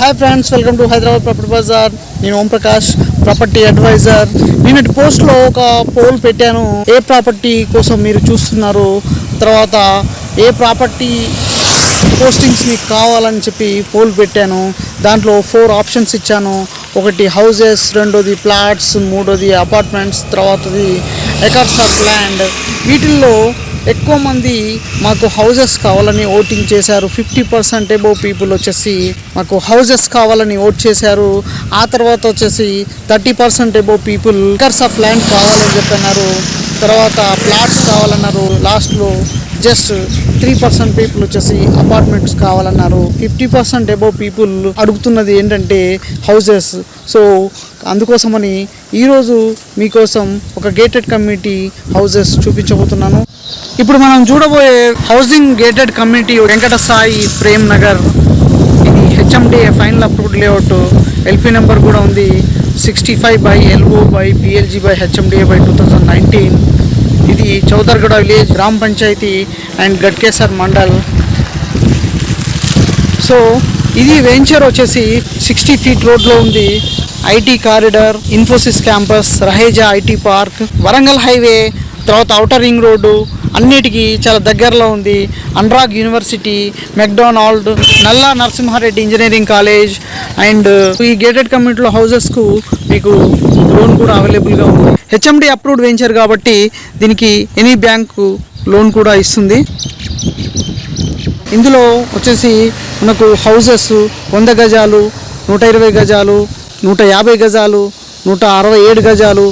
Hi friends, welcome to Hyderabad property bazaar. నేను Om Prakash, property advisor. నిన్నటి పోస్ట్లో ఒక పోల్ పెట్టాను. ఏ ప్రాపర్టీ కోసం మీరు చూస్తున్నారు, తర్వాత ఏ ప్రాపర్టీ పోస్టింగ్స్ మీకు కావాలని చెప్పి పోల్ పెట్టాను. దాంట్లో 4 ఆప్షన్స్ ఇచ్చాను. ఒకటి హౌజెస్, రెండోది ప్లాట్స్, మూడోది అపార్ట్మెంట్స్, తర్వాతది ఎకర్స్ ఆఫ్ ల్యాండ్. వీటిల్లో ఎక్కువ మంది మాకు హౌజెస్ కావాలని ఓటింగ్ చేశారు. 50% అబోవ్ పీపుల్ వచ్చేసి మాకు హౌజెస్ కావాలని ఓట్ చేశారు. ఆ తర్వాత వచ్చేసి 30% above people acres of land కావాలని చెప్పన్నారు. తర్వాత ప్లాట్స్ కావాలన్నారు. లాస్ట్లో జస్ట్ 3% పీపుల్ వచ్చేసి అపార్ట్మెంట్స్ కావాలన్నారు. 50% అబోవ్ పీపుల్ అడుగుతున్నది ఏంటంటే హౌజెస్. సో అందుకోసమని ఈరోజు మీకోసం ఒక గేటెడ్ కమ్యూనిటీ హౌజెస్ చూపించబోతున్నాను. ఇప్పుడు మనం చూడబోయే housing gated community Venkata Sai Prem Nagar. ఇది HMDA final approved layout. LP number కూడా ఉంది 65/LO/PLG/HMDA/2019. ఇది చౌదర్గడ విలేజ్, గ్రామ పంచాయతీ అండ్ గట్కేసర్ మండల్. సో ఇది వెంచర్ వచ్చేసి 60 ఫీట్ రోడ్లో ఉంది. IT corridor, Infosys campus, Raheja IT park, Warangal highway, తర్వాత ఔటర్ రింగ్ రోడ్డు అన్నిటికీ చాలా దగ్గరలో ఉంది. Anurag university, McDonald, Nalla Narasimha Reddy engineering college and ఈ గేటెడ్ కమ్యూనిటీలో హౌజెస్కు మీకు లోన్ కూడా అవైలబుల్గా ఉంది. హెచ్ఎండి అప్రూవ్డ్ వెంచర్ కాబట్టి దీనికి ఎనీ బ్యాంకు లోన్ కూడా ఇస్తుంది. ఇందులో వచ్చేసి మనకు హౌజెస్ 100 గజాలు, 120 గజాలు, 150 గజాలు, 167 గజాలు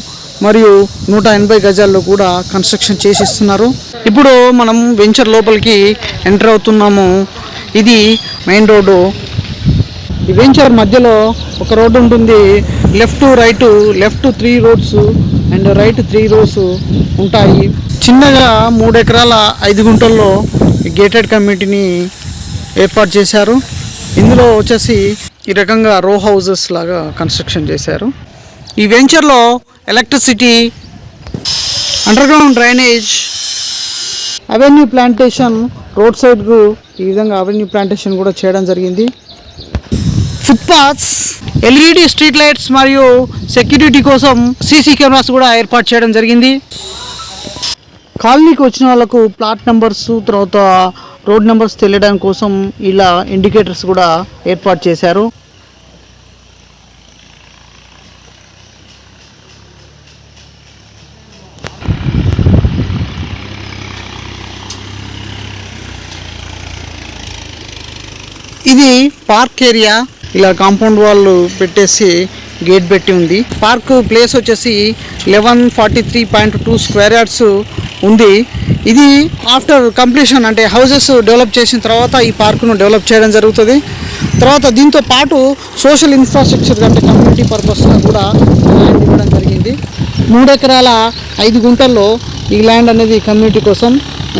మరియు 180 గజాల్లో కూడా కన్స్ట్రక్షన్ చేసి ఇస్తున్నారు. ఇప్పుడు మనం వెంచర్ లోపలికి ఎంటర్ అవుతున్నాము. ఇది మెయిన్ రోడ్డు. ఈ వెంచర్ మధ్యలో ఒక రోడ్డు ఉంటుంది. Left right, left 3 roads and right 3 roads ఉంటాయి. చిన్నగా 3 ఎకరాల 5 గుంటల్లో గేటెడ్ కమ్యూనిటీని ఏర్పాటు చేశారు. ఇందులో వచ్చేసి ఈ రకంగా రో హౌజెస్ లాగా కన్స్ట్రక్షన్ చేశారు. ఈ వెంచర్లో electricity, underground drainage, avenue plantation, road సైడ్కు ఈ విధంగా అవెన్యూ ప్లాంటేషన్ కూడా చేయడం జరిగింది. ఫుట్పాత్స్, ఎల్ఈడి స్ట్రీట్ లైట్స్ మరియు సెక్యూరిటీ కోసం సీసీ కెమెరాస్ కూడా ఏర్పాటు చేయడం జరిగింది. కాలనీకి వచ్చిన వాళ్ళకు ప్లాట్ నెంబర్స్, తర్వాత రోడ్ నెంబర్స్ తెలియడం కోసం ఇలా ఇండికేటర్స్ కూడా ఏర్పాటు చేశారు. ఇది పార్క్ ఏరియా. ఇలా కాంపౌండ్ వాళ్ళు పెట్టేసి గేట్ పెట్టి ఉంది. పార్క్ ప్లేస్ వచ్చేసి 1143.2 స్క్వేర్ యార్డ్స్ ఉంది. ఇది ఆఫ్టర్ కంప్లీషన్ అంటే హౌజెస్ డెవలప్ చేసిన తర్వాత ఈ పార్కును డెవలప్ చేయడం జరుగుతుంది. తర్వాత దీంతో పాటు సోషల్ ఇన్ఫ్రాస్ట్రక్చర్ అంటే కమ్యూనిటీ పర్పస్గా కూడా ల్యాండ్ ఇవ్వడం జరిగింది. 3 ఎకరాల 5 గుంటల్లో ఈ ల్యాండ్ అనేది కమ్యూనిటీ కోసం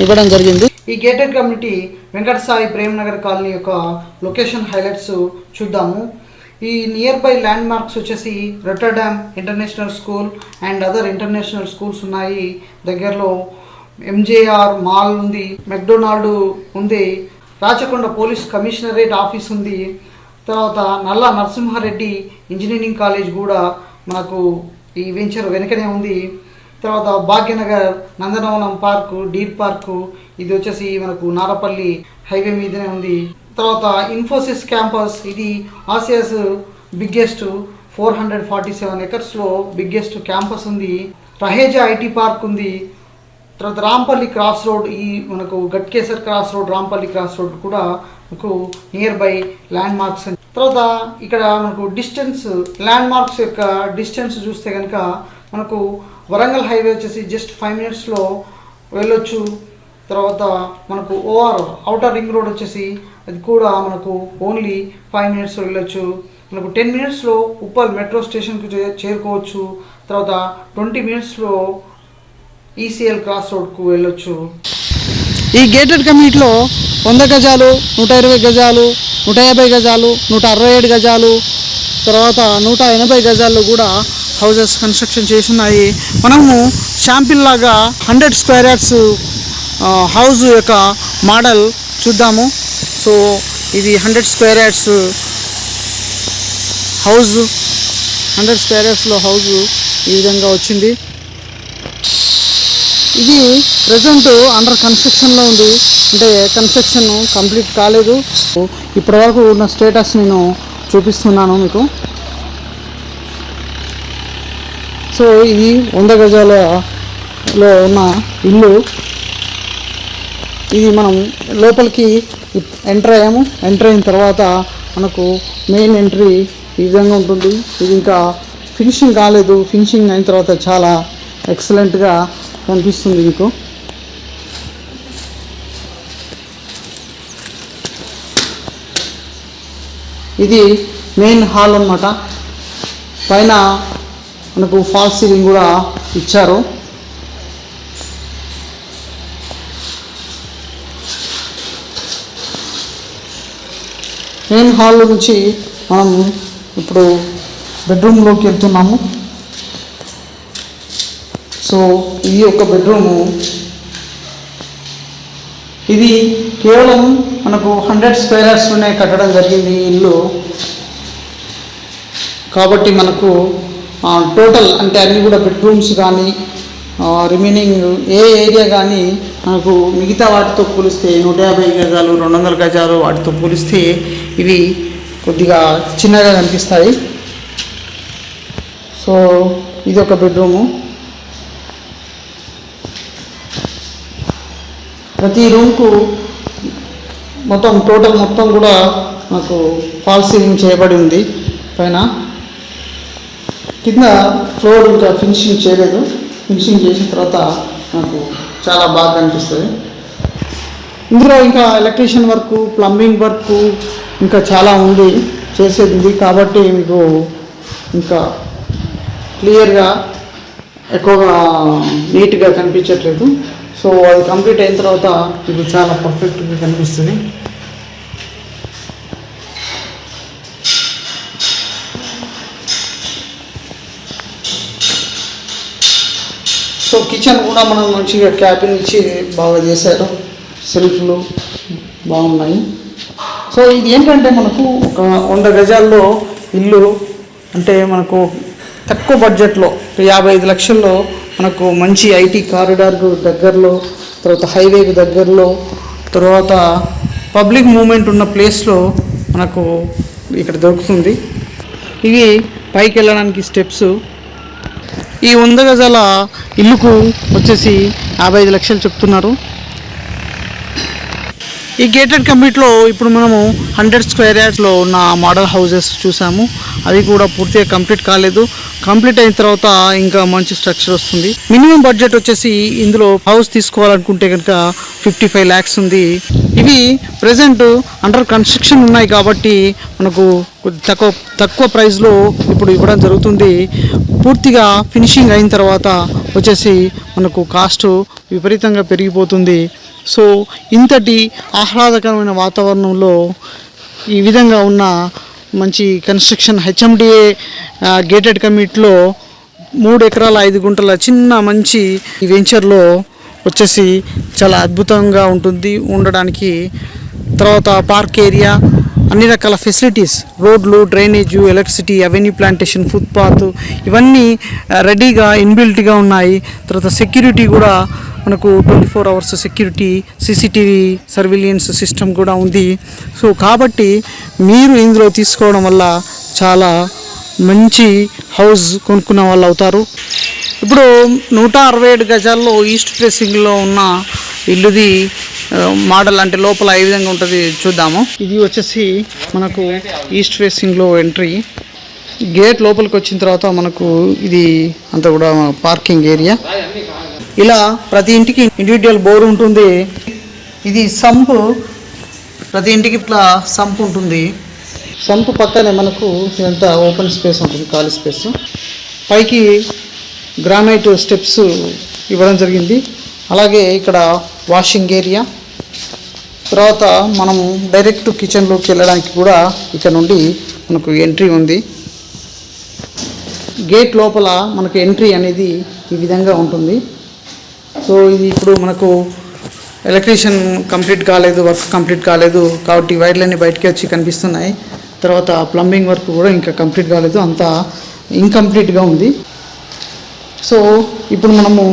ఇవ్వడం జరిగింది. ఈ gated community Venkata Sai Prem Nagar colony యొక్క లొకేషన్ హైలైట్స్ చూద్దాము. ఈ నియర్ బై ల్యాండ్ మార్క్స్ వచ్చేసి Rotterdam international school and other international schools ఉన్నాయి. దగ్గరలో ఎంజేఆర్ మాల్ ఉంది, మెక్డొనాల్డ్ ఉంది, రాచకొండ పోలీస్ కమిషనరేట్ ఆఫీస్ ఉంది, తర్వాత నల్లా నరసింహారెడ్డి ఇంజనీరింగ్ కాలేజ్ కూడా మనకు ఈ వెంచర్ వెనకనే ఉంది. తర్వాత భాగ్యనగర్, నందనవనం పార్కు, డీర్ పార్కు ఇది వచ్చేసి మనకు నారపల్లి హైవే మీదనే ఉంది. తర్వాత ఇన్ఫోసిస్ క్యాంపస్, ఇది ఆసియాస్ బిగ్గెస్ట్ 447 ఎకర్స్లో బిగ్గెస్ట్ క్యాంపస్ ఉంది. రహేజా ఐటీ పార్క్ ఉంది. తర్వాత రాంపల్లి క్రాస్ రోడ్, ఈ మనకు Ghatkesar cross road, Rampalli cross road కూడా మనకు నియర్ బై ల్యాండ్ మార్క్స్. తర్వాత ఇక్కడ మనకు డిస్టెన్స్, ల్యాండ్ మార్క్స్ యొక్క డిస్టెన్స్ చూస్తే కనుక మనకు వరంగల్ హైవే వచ్చేసి జస్ట్ 5 మినిట్స్లో వెళ్ళొచ్చు. తర్వాత మనకు ఔటర్ రింగ్ రోడ్ వచ్చేసి అది కూడా మనకు ఓన్లీ 5 మినిట్స్లో వెళ్ళొచ్చు. మనకు 10 మినిట్స్లో ఉప్పల్ మెట్రో స్టేషన్కు చేరుకోవచ్చు. తర్వాత 20 మినిట్స్లో ఈసీఎల్ క్రాస్ రోడ్కు వెళ్ళొచ్చు. ఈ గేటెడ్ కమ్యూనిటీలో 100 గజాలు, 120 గజాలు, 150 గజాలు, 167 గజాలు, తర్వాత 180 గజాల్లో కూడా హౌజెస్ కన్స్ట్రక్షన్ చేసి ఉన్నాయి. మనము శాంపిల్ లాగా 100 స్క్వేర్ యార్డ్స్ హౌస్ యొక్క మోడల్ చూద్దాము. సో ఇది 100 స్క్వేర్ యార్డ్స్ హౌస్ 100 స్క్వేర్ యార్డ్స్లో హౌస్ ఈ విధంగా వచ్చింది. ఇది ప్రజెంట్ అండర్ కన్స్ట్రక్షన్లో ఉంది, అంటే కన్స్ట్రక్షన్ కంప్లీట్ కాలేదు. ఇప్పటివరకు ఉన్న స్టేటస్ నేను చూపిస్తున్నాను మీకు. సో ఇది 100 గజాలలో ఉన్న ఇల్లు. ఇది మనం లోపలికి ఎంటర్ అయ్యాము. ఎంటర్ అయిన తర్వాత మనకు మెయిన్ ఎంట్రీ ఈ విధంగా ఉంటుంది. ఇది ఇంకా ఫినిషింగ్ కాలేదు. ఫినిషింగ్ అయిన తర్వాత చాలా ఎక్సలెంట్గా కనిపిస్తుంది మీకు. ఇది మెయిన్ హాల్ అన్నమాట. పైన మనకు ఫాల్ సీలింగ్ కూడా ఇచ్చారు. మెయిన్ హాల్ నుంచి మనం ఇప్పుడు బెడ్రూమ్లోకి వెళ్తున్నాము. సో ఇది ఒక బెడ్రూము. ఇది కేవలం మనకు 100 స్క్వేర్ యార్డ్స్లోనే కట్టడం జరిగింది ఈ ఇల్లు. కాబట్టి మనకు టోటల్ అంటే అన్నీ కూడా బెడ్రూమ్స్ కానీ రిమైనింగ్ ఏ ఏరియా కానీ మనకు మిగతా వాటితో పోలిస్తే 150 గజాలు 200 గజాలు వాటితో పోలిస్తే ఇవి కొద్దిగా చిన్నగా కనిపిస్తాయి. సో ఇది ఒక బెడ్రూము. ప్రతి రూమ్కు టోటల్ మొత్తం కూడా మనకు ఫాల్ సీలింగ్ చేయబడి ఉంది. పైన కింద ఫ్లోర్ ఇంకా ఫినిషింగ్ చేయలేదు. ఫినిషింగ్ చేసిన తర్వాత నాకు చాలా బాగా అనిపిస్తుంది. ఇందులో ఇంకా ఎలక్ట్రీషియన్ వర్క్, ప్లంబింగ్ వర్క్ ఇంకా చాలా ఉంది, చేసేది ఉంది. కాబట్టి మీకు ఇంకా క్లియర్గా ఎక్కువగా నీట్గా కనిపించట్లేదు. సో అది కంప్లీట్ అయిన తర్వాత ఇది చాలా పర్ఫెక్ట్గా కనిపిస్తుంది. సో కిచెన్ కూడా మనం మంచిగా క్యాబిన్ ఇచ్చి బాగా చేశారు. సెల్ఫ్లు బాగున్నాయి. సో ఇది ఏంటంటే మనకు ఒక 100 గజాల్లో ఇల్లు, అంటే మనకు తక్కువ బడ్జెట్లో 55 లక్షల్లో మనకు మంచి ఐటీ కారిడార్కు దగ్గరలో, తర్వాత హైవేకు దగ్గరలో, తర్వాత పబ్లిక్ మూమెంట్ ఉన్న ప్లేస్లో మనకు ఇక్కడ దొరుకుతుంది. ఇవి పైకి వెళ్ళడానికి స్టెప్స్. ఈ 100 గజాల ఇల్లుకు వచ్చేసి 55 లక్షలు చెప్తున్నారు. ఈ గేటెడ్ కమ్యూనిటీలో ఇప్పుడు మనము 100 స్క్వేర్ యార్డ్స్లో ఉన్న మోడల్ హౌసెస్ చూసాము. అవి కూడా పూర్తిగా కంప్లీట్ కాలేదు. కంప్లీట్ అయిన తర్వాత ఇంకా మంచి స్ట్రక్చర్ వస్తుంది. మినిమం బడ్జెట్ వచ్చేసి ఇందులో హౌస్ తీసుకోవాలనుకుంటే కనుక 55 lakhs ఉంది. ఇవి ప్రజెంట్ అండర్ కన్స్ట్రక్షన్ ఉన్నాయి కాబట్టి మనకు తక్కువ ప్రైస్లో ఇప్పుడు ఇవ్వడం జరుగుతుంది. పూర్తిగా ఫినిషింగ్ అయిన తర్వాత వచ్చేసి మనకు కాస్ట్ విపరీతంగా పెరిగిపోతుంది. సో ఇంతటి ఆహ్లాదకరమైన వాతావరణంలో ఈ విధంగా ఉన్న మంచి కన్స్ట్రక్షన్ హెచ్ఎండిఏ గేటెడ్ కమ్యూనిటీలో 3 ఎకరాల 5 గుంటల చిన్న మంచి వెంచర్లో వచ్చేసి చాలా అద్భుతంగా ఉంటుంది ఉండడానికి. తర్వాత పార్క్ ఏరియా, అన్ని రకాల ఫెసిలిటీస్, రోడ్లు, drainage, electricity, avenue plantation, footpath ఇవన్నీ రెడీగా ఇన్బిల్ట్గా ఉన్నాయి. తర్వాత సెక్యూరిటీ కూడా మనకు 24 hours security, CCTV surveillance system కూడా ఉంది. సో కాబట్టి మీరు ఇందులో తీసుకోవడం వల్ల చాలా మంచి హౌస్ కొనుక్కున్న వాళ్ళు అవుతారు. ఇప్పుడు 167 గజాల్లో ఈస్ట్ ఫేసింగ్లో ఉన్న ఇల్లుది మోడల్, అంటే లోపల ఏ విధంగా ఉంటుంది చూద్దాము. ఇది వచ్చేసి మనకు ఈస్ట్ ఫేసింగ్లో ఎంట్రీ. గేట్ లోపలికి వచ్చిన తర్వాత మనకు ఇది అంతా కూడా పార్కింగ్ ఏరియా. ఇలా ప్రతి ఇంటికి ఇండివిజువల్ బోర్ ఉంటుంది. ఇది సంప్, ప్రతి ఇంటికి ఇట్లా సంప్ ఉంటుంది. సంప్ పక్కనే మనకు ఇదంతా ఓపెన్ స్పేస్ ఉంటుంది, ఖాళీ స్పేస్. పైకి గ్రానైట్ స్టెప్స్ ఇవ్వడం జరిగింది. అలాగే ఇక్కడ వాషింగ్ ఏరియా. తర్వాత మనము డైరెక్ట్ కిచెన్లోకి వెళ్ళడానికి కూడా ఇక్కడ నుండి మనకు ఎంట్రీ ఉంది. గేట్ లోపల మనకు ఎంట్రీ అనేది ఈ విధంగా ఉంటుంది. సో ఇది ఇప్పుడు మనకు ఎలక్ట్రీషియన్ కంప్లీట్ కాలేదు, వర్క్ కంప్లీట్ కాలేదు కాబట్టి వైర్లన్నీ బయటికి వచ్చి కనిపిస్తున్నాయి. తర్వాత ప్లంబింగ్ వర్క్ కూడా ఇంకా కంప్లీట్ కాలేదు, అంతా ఇన్కంప్లీట్గా ఉంది. సో ఇప్పుడు మనము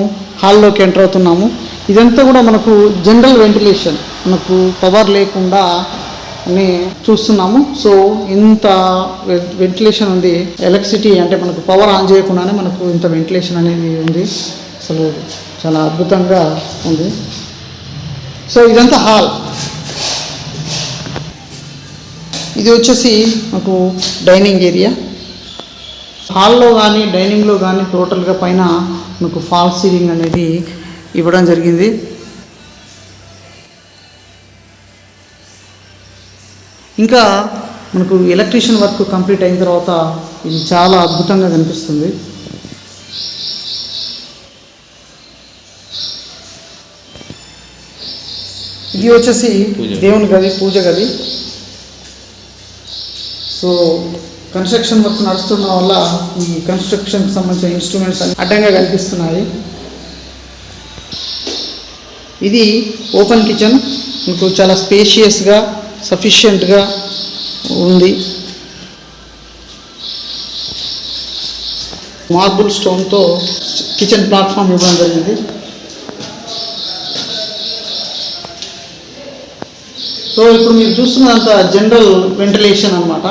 హాల్లోకి ఎంటర్ అవుతున్నాము. ఇదంతా కూడా మనకు జనరల్ వెంటిలేషన్, మనకు పవర్ లేకుండా అని చూస్తున్నాము. సో ఇంత వెంటిలేషన్ ఉంది. ఎలక్ట్రిసిటీ అంటే మనకు పవర్ ఆన్ చేయకుండానే మనకు ఇంత వెంటిలేషన్ అనేది ఉంది. అసలు చాలా అద్భుతంగా ఉంది. సో ఇదంతా హాల్. ఇది వచ్చేసి మనకు డైనింగ్ ఏరియా. హాల్లో కానీ డైనింగ్లో కానీ టోటల్గా పైన మనకు ఫాల్ సీలింగ్ అనేది ఇవ్వడం జరిగింది. ఇంకా మనకు ఎలక్ట్రీషియన్ వర్క్ కంప్లీట్ అయిన తర్వాత ఇది చాలా అద్భుతంగా కనిపిస్తుంది. ఇది వచ్చేసి దేవుని గది, పూజ గది. సో కన్స్ట్రక్షన్ వర్క్ నడుస్తున్న వల్ల ఈ కన్స్ట్రక్షన్కి సంబంధించిన ఇన్స్ట్రుమెంట్స్ అన్ని అడ్డంగా కనిపిస్తున్నాయి. ఇది ఓపెన్ కిచెన్, మీకు చాలా స్పేషియస్గా సఫిషియెంట్గా ఉంది. మార్బుల్ స్టోన్తో కిచెన్ ప్లాట్ఫామ్ ఇవ్వడం జరిగింది. సో ఇప్పుడు మీరు చూస్తున్నంత జనరల్ వెంటిలేషన్ అన్నమాట.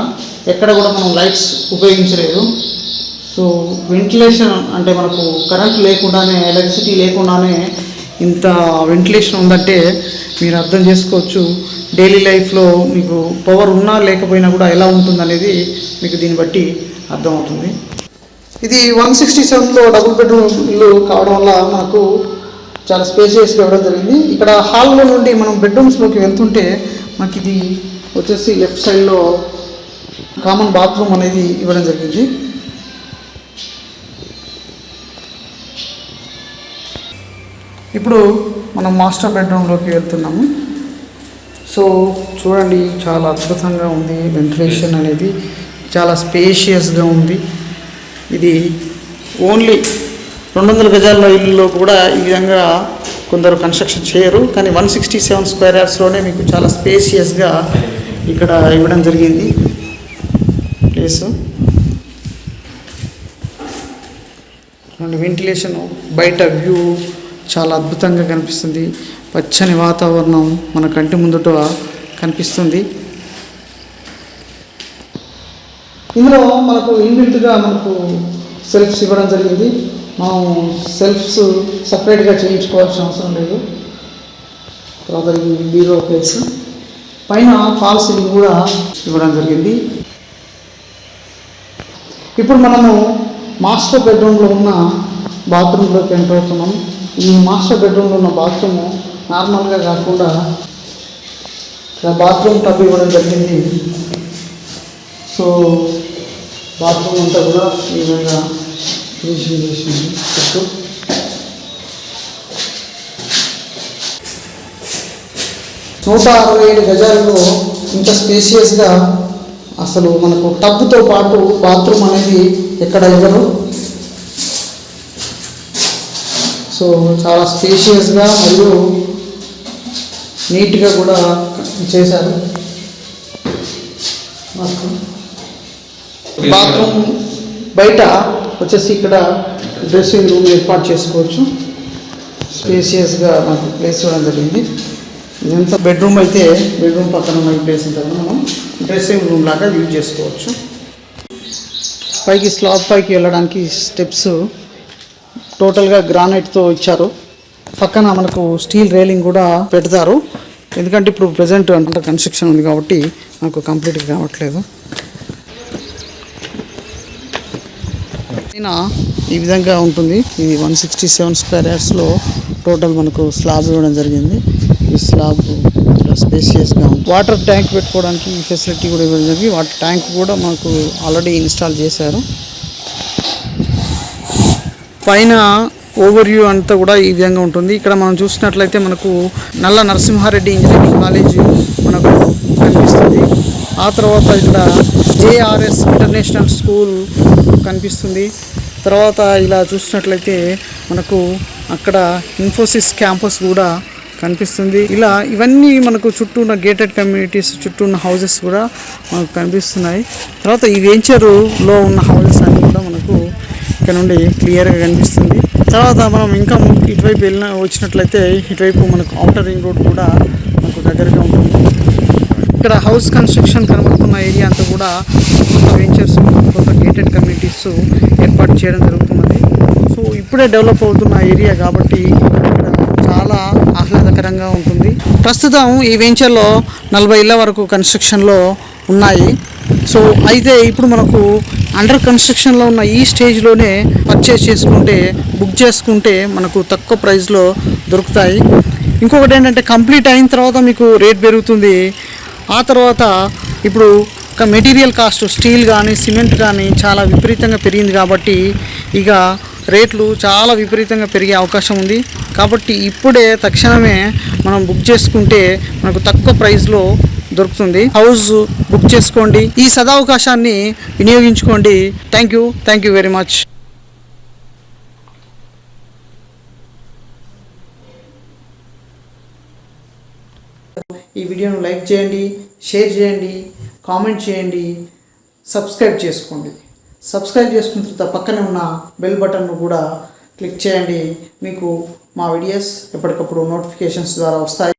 ఎక్కడ కూడా మనం లైట్స్ ఉపయోగించలేదు. సో వెంటిలేషన్ అంటే మనకు కరెంట్ లేకుండానే, ఎలక్ట్రిసిటీ లేకుండానే ఇంత వెంటిలేషన్ ఉందంటే మీరు అర్థం చేసుకోవచ్చు డైలీ లైఫ్లో మీకు పవర్ ఉన్నా లేకపోయినా కూడా ఎలా ఉంటుందనేది మీకు దీన్ని బట్టి అర్థమవుతుంది. ఇది 167లో డబుల్ బెడ్రూమ్ ఇల్లు కావడం వల్ల మనకు చాలా స్పేసియస్గా ఇవ్వడం జరిగింది. ఇక్కడ హాల్లో నుండి మనం బెడ్రూమ్స్లోకి వెళ్తుంటే మనకి ఇది వచ్చేసి లెఫ్ట్ సైడ్లో కామన్ బాత్రూమ్ అనేది ఇవ్వడం జరిగింది. ఇప్పుడు మనం మాస్టర్ బెడ్రూమ్లోకి వెళ్తున్నాము. సో చూడండి, చాలా అద్భుతంగా ఉంది. వెంటిలేషన్ అనేది చాలా స్పేషియస్గా ఉంది. ఇది ఓన్లీ 200 గజాల ఇల్లులో కూడా ఈ విధంగా కొందరు కన్స్ట్రక్షన్ చేయరు, కానీ 167 స్క్వేర్ యార్డ్స్లోనే మీకు చాలా స్పేషియస్గా ఇక్కడ ఇవ్వడం జరిగింది ప్లేసు. వెంటిలేషన్, బయట వ్యూ చాలా అద్భుతంగా కనిపిస్తుంది. పచ్చని వాతావరణం మన కంటి ముందుట కనిపిస్తుంది. ఇందులో మనకు ఇన్బిల్ట్గా మనకు సెల్ఫ్స్ ఇవ్వడం జరిగింది. మనం సెల్ఫ్స్ సపరేట్గా చేయించుకోవాల్సిన అవసరం లేదు. తర్వాత ఇది బీరో ప్లేస్, పైన ఫాల్ సీలింగ్ కూడా ఇవ్వడం జరిగింది. ఇప్పుడు మనము మాస్టర్ బెడ్రూమ్లో ఉన్న బాత్రూంలోకి ఎంటర్ అవుతున్నాం. ఈ మాస్టర్ బెడ్రూమ్లో ఉన్న బాత్రూమ్ నార్మల్గా కాకుండా బాత్రూమ్ టబ్ ఇవ్వడం జరిగింది. సో బాత్రూమ్ అంతా కూడా ఈ విధంగా ఫినిషింగ్ చేసింది. 167 గజాల్లో ఇంత స్పేషియస్గా అసలు మనకు టబ్తో పాటు బాత్రూమ్ అనేది ఎక్కడ ఇవ్వరు. సో చాలా స్పేషియస్గా మరియు నీట్గా కూడా చేశారు. బాత్రూమ్ బయట వచ్చేసి ఇక్కడ డ్రెస్సింగ్ రూమ్ ఏర్పాటు చేసుకోవచ్చు. స్పేషియస్గా మనకు ప్లేస్ ఇవ్వడం జరిగింది. ఇదంతా బెడ్రూమ్ అయితే బెడ్రూమ్ పక్కన ఉన్న ప్లేస్ ఉంటుంది, మనం డ్రెస్సింగ్ రూమ్ లాగా యూజ్ చేసుకోవచ్చు. పైకి స్లాబ్ పైకి వెళ్ళడానికి స్టెప్స్ టోటల్గా గ్రానైట్తో ఇచ్చారు. పక్కన మనకు స్టీల్ రైలింగ్ కూడా పెడతారు, ఎందుకంటే ఇప్పుడు ప్రజెంట్ అంత కన్స్ట్రక్షన్ ఉంది కాబట్టి మనకు కంప్లీట్గా కావట్లేదు. ఈ విధంగా ఉంటుంది. ఇది 167 స్క్వేర్ యార్డ్స్లో టోటల్ మనకు స్లాబ్ ఇవ్వడం జరిగింది. ఈ స్లాబ్ స్పేషియస్గా ఉంది. వాటర్ ట్యాంక్ పెట్టుకోవడానికి ఈ ఫెసిలిటీ కూడా ఇవ్వడం జరిగింది. వాటర్ ట్యాంక్ కూడా మనకు ఆల్రెడీ ఇన్స్టాల్ చేశారు. పైన ఓవర్ వ్యూ అంతా కూడా ఈ విధంగా ఉంటుంది. ఇక్కడ మనం చూసినట్లయితే మనకు నల్ల నరసింహారెడ్డి ఇంజనీరింగ్ కాలేజ్ మనకు కనిపిస్తుంది. ఆ తర్వాత ఇక్కడ జేఆర్ఎస్ ఇంటర్నేషనల్ స్కూల్ కనిపిస్తుంది. తర్వాత ఇలా చూసినట్లయితే మనకు అక్కడ ఇన్ఫోసిస్ క్యాంపస్ కూడా కనిపిస్తుంది. ఇలా ఇవన్నీ మనకు చుట్టూ ఉన్న గేటెడ్ కమ్యూనిటీస్, చుట్టూ ఉన్న హౌసెస్ కూడా మనకు కనిపిస్తున్నాయి. తర్వాత ఈ వెంచర్లో ఉన్న హౌసెస్ అన్నీ కూడా మనకు ఇక్కడ నుండి క్లియర్గా కనిపిస్తుంది. తర్వాత మనం ఇంకా ముందుకు ఇటువైపు వచ్చినట్లయితే ఇటువైపు మనకు ఔటర్ రింగ్ రోడ్ కూడా మనకు దగ్గరగా ఉంటుంది. ఇక్కడ హౌస్ కన్స్ట్రక్షన్ కనబడుతున్న ఏరియా అంతా కూడా కొత్త వెంచర్స్, కొత్త గేటెడ్ కమ్యూనిటీస్ ఏర్పాటు చేయడం జరుగుతున్నది. సో ఇప్పుడే డెవలప్ అవుతున్న ఏరియా కాబట్టి ఇక్కడ చాలా ఆహ్లాదకరంగా ఉంటుంది. ప్రస్తుతం ఈ వెంచర్లో 40 ఇళ్ల వరకు కన్స్ట్రక్షన్లో ఉన్నాయి. సో అయితే ఇప్పుడు మనకు అండర్ కన్స్ట్రక్షన్లో ఉన్న ఈ స్టేజ్లోనే పర్చేస్ చేసుకుంటే, బుక్ చేసుకుంటే మనకు తక్కువ ప్రైస్లో దొరుకుతాయి. ఇంకొకటి ఏంటంటే కంప్లీట్ అయిన తర్వాత మీకు రేట్ పెరుగుతుంది. ఆ తర్వాత ఇప్పుడు మెటీరియల్ కాస్ట్, స్టీల్ కానీ సిమెంట్ కానీ చాలా విపరీతంగా పెరిగింది కాబట్టి ఇక రేట్లు చాలా విపరీతంగా పెరిగే అవకాశం ఉంది. కాబట్టి ఇప్పుడే తక్షణమే మనం బుక్ చేసుకుంటే మనకు తక్కువ ప్రైస్లో దొరుకుతుంది. హౌస్ బుక్ చేసుకోండి, ఈ సదవకాశాన్ని వినియోగించుకోండి. Thank you very much. ఈ వీడియోను లైక్ చేయండి, షేర్ చేయండి, కామెంట్ చేయండి, సబ్స్క్రైబ్ చేసుకోండి. సబ్స్క్రైబ్ చేసుకున్న తర్వాత పక్కనే ఉన్న బెల్ బటన్ను కూడా క్లిక్ చేయండి. మీకు మా వీడియోస్ ఎప్పటికప్పుడు నోటిఫికేషన్స్ ద్వారా వస్తాయి.